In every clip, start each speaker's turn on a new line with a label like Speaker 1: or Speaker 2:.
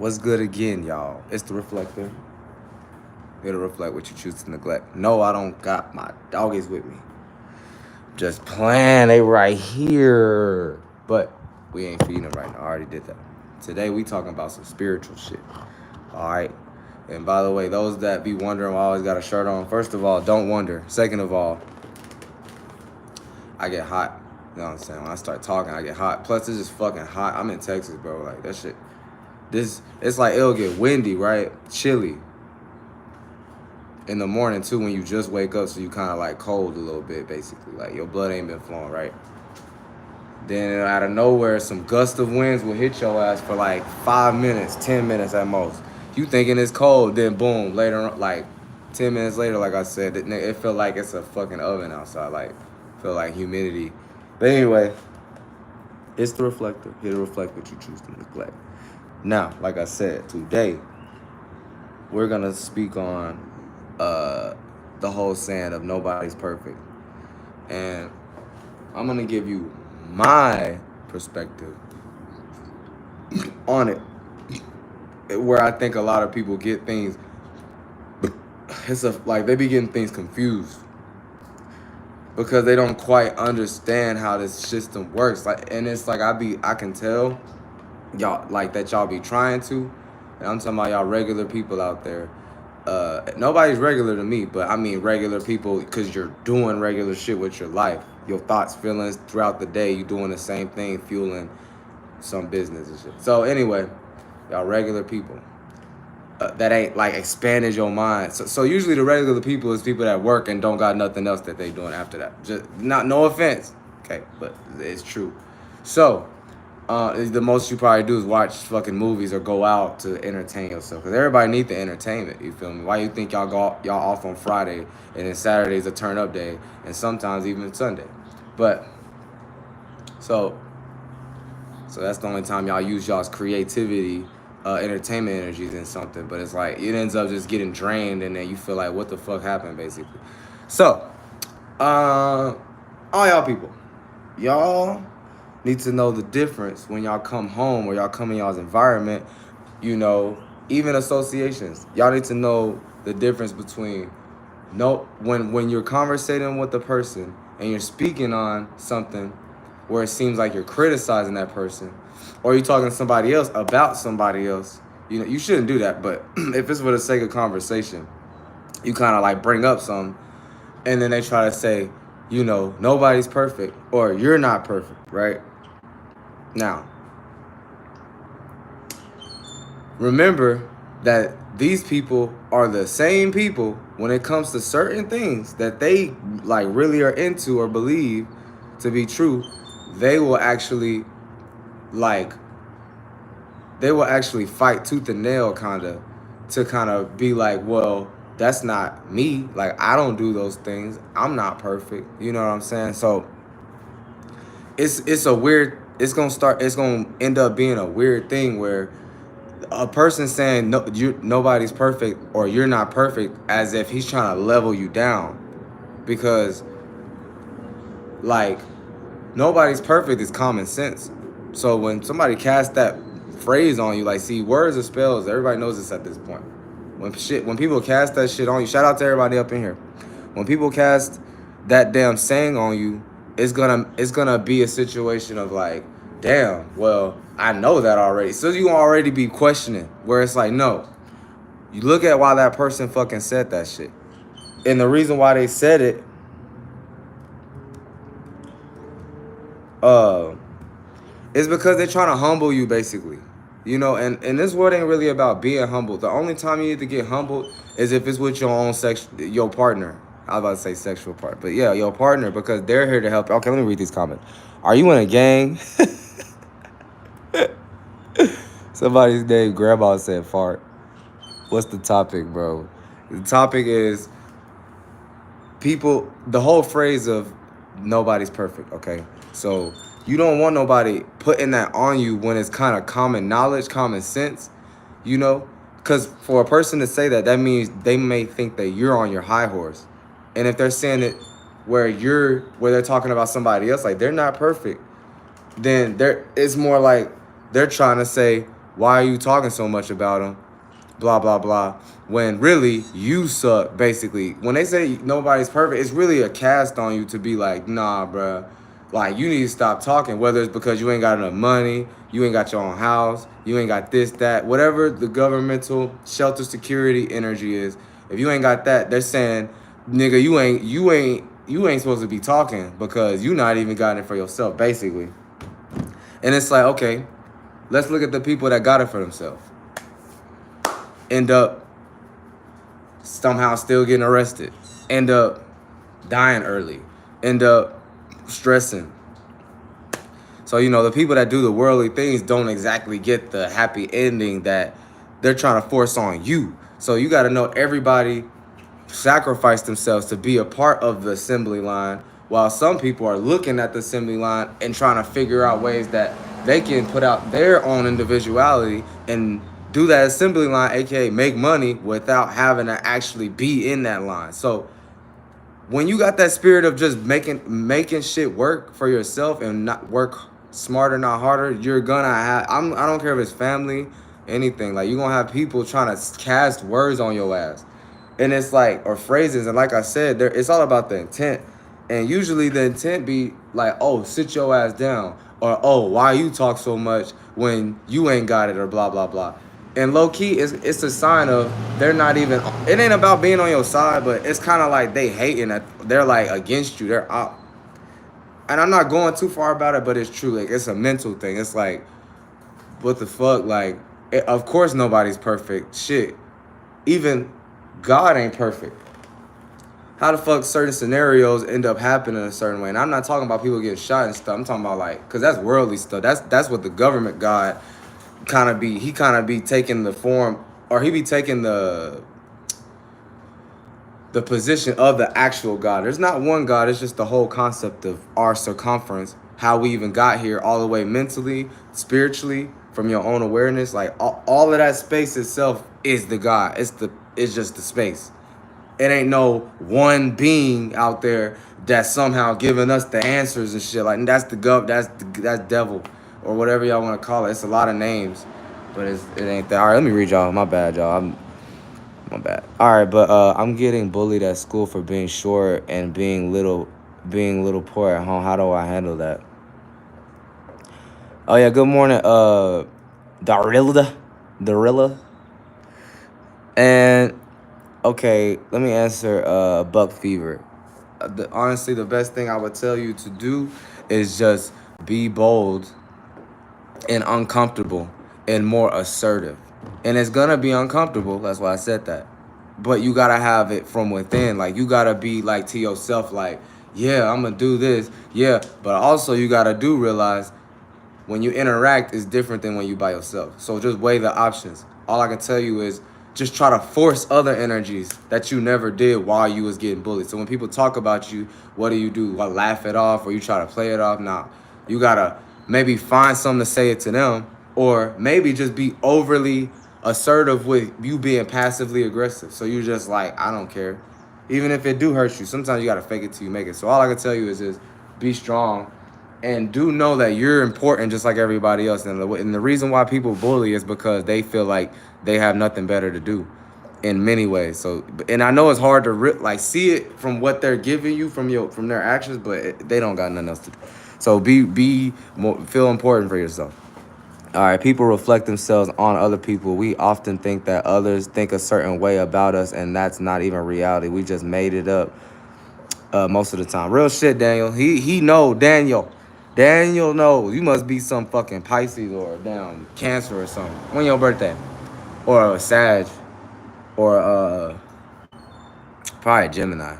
Speaker 1: What's good again, y'all? It's the Reflector. It'll reflect what you choose to neglect. No, I don't got my doggies with me. Just playing, they right here. But we ain't feeding them right now. I already did that. Today we talking about some spiritual shit. Alright. And by the way, those that be wondering why I always got a shirt on, first of all, don't wonder. Second of all, I get hot. You know what I'm saying? When I start talking, I get hot. Plus, it's just fucking hot. I'm in Texas, bro. Like, that shit. It's like it'll get windy, right? Chilly. In the morning, too, when you just wake up, so you kind of like cold a little bit, basically. Like, your blood ain't been flowing, right? Then out of nowhere, some gust of winds will hit your ass for like 5 minutes, 10 minutes at most. You thinking it's cold, then boom, later on, like 10 minutes later, like I said, it felt like it's a fucking oven outside. Like, feel like humidity. But anyway, it's the Reflector. Here to reflect what you choose to neglect. Now, like I said, today, we're going to speak on the whole saying of nobody's perfect. And I'm going to give you my perspective on it, where I think a lot of people get things, like they be getting things confused because they don't quite understand how this system works. Like, and it's like I can tell y'all like that y'all be trying to, and I'm talking about y'all regular people out there. Nobody's regular to me, but I mean regular people because you're doing regular shit with your life, your thoughts, feelings throughout the day. You doing the same thing, fueling some business and shit. So anyway, y'all regular people that ain't like expanded your mind. So usually the regular people is people that work and don't got nothing else that they doing after that. Just no offense, okay, but it's true. So the most you probably do is watch fucking movies or go out to entertain yourself. Because everybody need the entertainment, you feel me? Why you think y'all off on Friday and then Saturday's a turn-up day and sometimes even Sunday? But, so that's the only time y'all use y'all's creativity, entertainment energies in something. But it's like, it ends up just getting drained and then you feel like, what the fuck happened, basically? So, all y'all people, y'all need to know the difference when y'all come home or y'all come in y'all's environment, you know, even associations. Y'all need to know the difference between when you're conversating with a person and you're speaking on something where it seems like you're criticizing that person, or you're talking to somebody else about somebody else. You know, you shouldn't do that, but if it's for the sake of conversation, you kind of like bring up something, and then they try to say, you know, nobody's perfect, or you're not perfect, right? Now, remember that these people are the same people when it comes to certain things that they like really are into or believe to be true. They will actually fight tooth and nail to be like, well, that's not me. Like, I don't do those things. I'm not perfect. You know what I'm saying? So it's a weird, it's gonna end up being a weird thing where a person saying nobody's perfect or you're not perfect as if he's trying to level you down, because like nobody's perfect is common sense. So when somebody casts that phrase on you, like, see, words are spells. Everybody knows this at this point. When people cast that shit on you, shout out to everybody up in here. When people cast that damn saying on you, it's gonna be a situation of like, damn, well, I know that already. So you already be questioning, where it's like, no, you look at why that person fucking said that shit. And the reason why they said it, is because they're trying to humble you, basically. You know, and this world ain't really about being humble. The only time you need to get humbled is if it's with your own your partner. I was about to say sexual partner, but yeah, your partner, because they're here to help. Okay, let me read these comments. Are you in a gang? Somebody's name, Grandma said fart. What's the topic, bro? The topic is the whole phrase of nobody's perfect, okay? So you don't want nobody putting that on you when it's kind of common knowledge, common sense, you know? Because for a person to say that means they may think that you're on your high horse. And if they're saying it where they're talking about somebody else, like they're not perfect, then it's more like they're trying to say, Why are you talking so much about them? Blah, blah, blah. When really, you suck, basically. When they say nobody's perfect, it's really a cast on you to be like, nah, bruh. Like, you need to stop talking, whether it's because you ain't got enough money, you ain't got your own house, you ain't got this, that, whatever the governmental shelter security energy is. If you ain't got that, they're saying, nigga, you ain't supposed to be talking because you not even got it for yourself, basically. And it's like, okay, let's look at the people that got it for themselves. End up somehow still getting arrested. End up dying early. End up stressing. So, the people that do the worldly things don't exactly get the happy ending that they're trying to force on you. So you got to know everybody sacrificed themselves to be a part of the assembly line, while some people are looking at the assembly line and trying to figure out ways that they can put out their own individuality and do that assembly line, aka make money, without having to actually be in that line. So when you got that spirit of just making shit work for yourself and not work smarter, not harder, you're gonna have, I don't care if it's family, anything, like you're gonna have people trying to cast words on your ass. And it's like, or phrases, and like I said, it's all about the intent. And usually the intent be like, oh, sit your ass down, or oh, why you talk so much when you ain't got it, or blah blah blah. And low key, it's a sign of they're not even. It ain't about being on your side, but it's kind of like they hating that they're like against you. They're out. And I'm not going too far about it, but it's true. Like, it's a mental thing. It's like, what the fuck? Like, of course nobody's perfect. Shit, even God ain't perfect. How the fuck certain scenarios end up happening a certain way? And I'm not talking about people getting shot and stuff. I'm talking about like, cause that's worldly stuff. That's what the government God kind of be. He kind of be taking the form, or he be taking the position of the actual God. There's not one God. It's just the whole concept of our circumference, how we even got here, all the way mentally, spiritually, from your own awareness. Like all of that space itself is the God. It's just the space. It ain't no one being out there that's somehow giving us the answers and shit. Like, that's that's devil, or whatever y'all want to call it. It's a lot of names, but it ain't that. All right, let me read y'all. My bad, y'all. My bad. All right, but I'm getting bullied at school for being short and being little poor at home. How do I handle that? Oh yeah, good morning, Darilla. And okay, let me answer Buck Fever. Honestly, the best thing I would tell you to do is just be bold and uncomfortable and more assertive. And it's gonna be uncomfortable. That's why I said that. But you gotta have it from within. Like, you gotta be like to yourself, like, yeah, I'm gonna do this. Yeah, but also you gotta realize when you interact is different than when you by yourself. So just weigh the options. All I can tell you is just try to force other energies that you never did while you was getting bullied. So when people talk about you, what do? What, laugh it off, or you try to play it off? Nah, you gotta maybe find something to say it to them, or maybe just be overly assertive with you being passively aggressive. So you just like, I don't care. Even if it do hurt you, sometimes you gotta fake it till you make it. So all I can tell you is be strong. And do know that you're important just like everybody else. And the reason why people bully is because they feel like they have nothing better to do in many ways. So, and I know it's hard to see it from what they're giving you from their actions, but they don't got nothing else to do. So feel important for yourself. All right, people reflect themselves on other people. We often think that others think a certain way about us, and that's not even reality. We just made it up most of the time. Real shit, Daniel. He know, Daniel. Daniel knows. You must be some fucking Pisces or damn Cancer or something. When your birthday? Or a Sag. Or probably Gemini.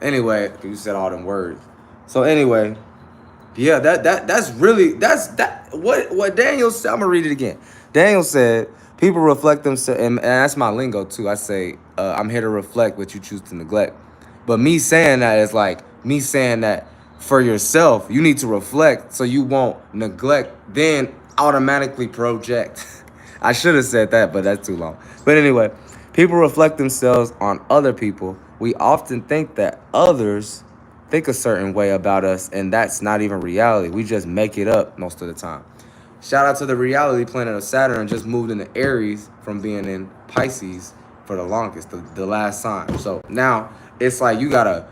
Speaker 1: Anyway, you said all them words. So anyway, yeah, that's what Daniel said. I'm gonna read it again. Daniel said, people reflect themselves, and that's my lingo too. I say, I'm here to reflect what you choose to neglect. But me saying that is like me saying that for yourself, you need to reflect so you won't neglect, then automatically project. I should have said that, but that's too long. But anyway, people reflect themselves on other people. We often think that others think a certain way about us, and that's not even reality. We just make it up most of the time. Shout out to the reality planet of Saturn, just moved into Aries from being in Pisces for the longest, the last sign. So now it's like you gotta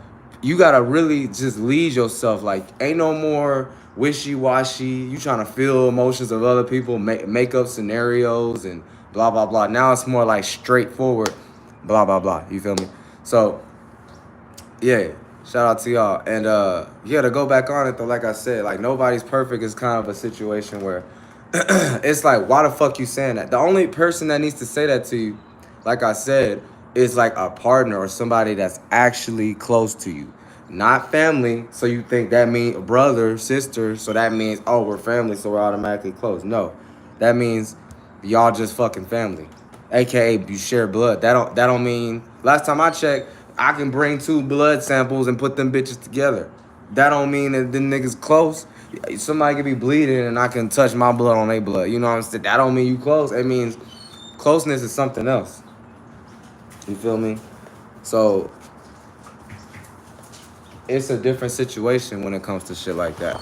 Speaker 1: really just lead yourself. Like ain't no more wishy-washy. You trying to feel emotions of other people, make up scenarios and blah blah blah. Now it's more like straightforward, blah blah blah. You feel me? So yeah, shout out to y'all. And yeah, to go back on it though, like I said, like nobody's perfect is kind of a situation where it's like, why the fuck you saying that? The only person that needs to say that to you, like I said, is like a partner or somebody that's actually close to you. Not family, so you think that means brother, sister, so that means, oh, we're family, so we're automatically close. No. That means y'all just fucking family. AKA you share blood. That don't mean, last time I checked, I can bring 2 blood samples and put them bitches together. That don't mean that the niggas close. Somebody could be bleeding and I can touch my blood on their blood. You know what I'm saying? That don't mean you close. It means closeness is something else. You feel me? So it's a different situation when it comes to shit like that.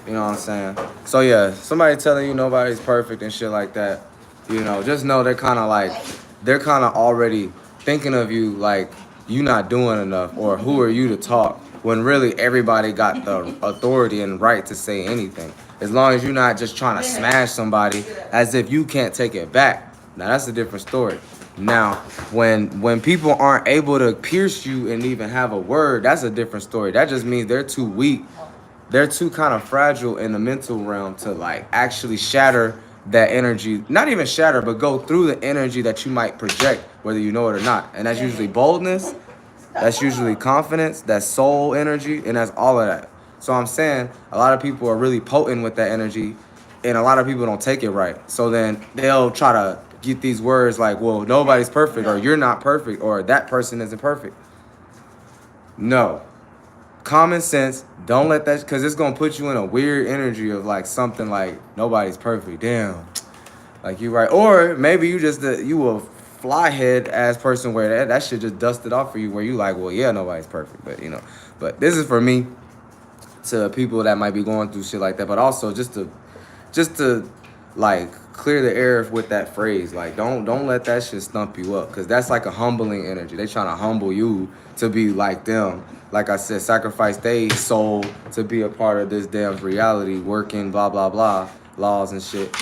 Speaker 1: You know what I'm saying? So yeah, somebody telling you nobody's perfect and shit like that, you know, just know they're kind of already thinking of you like you not doing enough, or who are you to talk, when really everybody got the authority and right to say anything. As long as you're not just trying to smash somebody as if you can't take it back. Now that's a different story. Now, when people aren't able to pierce you and even have a word, that's a different story. That just means they're too weak. They're too kind of fragile in the mental realm to like actually shatter that energy. Not even shatter, but go through the energy that you might project, whether you know it or not. And that's usually boldness. That's usually confidence. That's soul energy. And that's all of that. So I'm saying a lot of people are really potent with that energy, and a lot of people don't take it right. So then they'll try to get these words like, well, nobody's perfect, or you're not perfect, or that person isn't perfect. No. Common sense. Don't let that, because it's going to put you in a weird energy of like something like nobody's perfect. Damn. Like you right. Or maybe you just, you a fly head ass person where that shit just dusted off for you, where you like, well, yeah, nobody's perfect. But you know, but this is for me, to people that might be going through shit like that, but also just to like clear the air with that phrase. Like don't let that shit stump you up, because that's like a humbling energy. They trying to humble you to be like them. Like I said, sacrifice their soul to be a part of this damn reality, working blah blah blah laws and shit.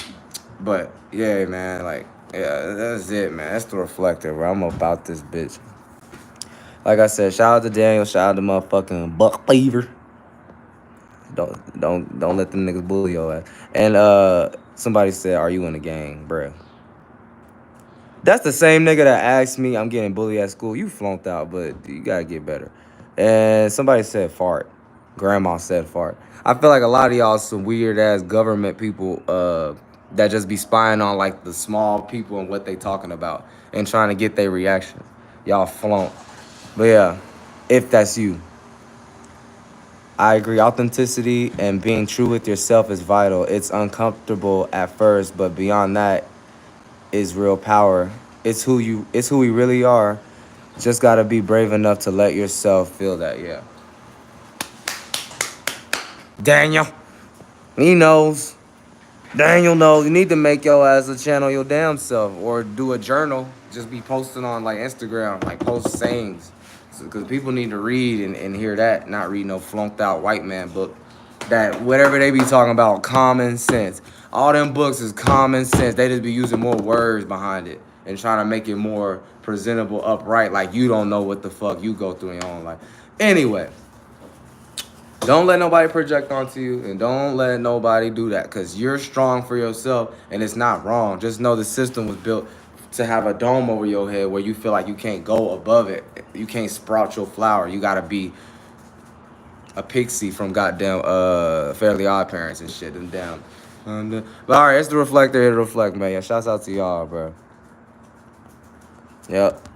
Speaker 1: But yeah, man, like yeah, that's it, man. That's the reflector, bro. I'm about this bitch. Like I said, shout out to Daniel, shout out to motherfucking Buck Fever. Don't let them niggas bully your ass. And somebody said, "Are you in the gang, bruh?" That's the same nigga that asked me, "I'm getting bullied at school." You flunked out, but you gotta get better. And somebody said fart. Grandma said fart. I feel like a lot of y'all some weird ass government people that just be spying on like the small people and what they talking about and trying to get their reaction. Y'all flunk. But yeah, if that's you. I agree. Authenticity and being true with yourself is vital. It's uncomfortable at first, but beyond that is real power. It's who we really are. Just gotta be brave enough to let yourself feel that, yeah. Daniel. He knows. Daniel knows. You need to make your ass a channel your damn self, or do a journal. Just be posting on like Instagram, like post sayings. Because people need to read and hear that, not read no flunked out white man book. That whatever they be talking about, common sense. All them books is common sense. They just be using more words behind it and trying to make it more presentable, upright, like you don't know what the fuck you go through in your own life. Anyway, don't let nobody project onto you, and don't let nobody do that, because you're strong for yourself and it's not wrong. Just know the system was built to have a dome over your head where you feel like you can't go above it. You can't sprout your flower. You gotta be a pixie from goddamn Fairly Odd Parents and shit. And damn. But all right, it's the reflector here to reflect, man. Yeah, shouts out to y'all, bro. Yep.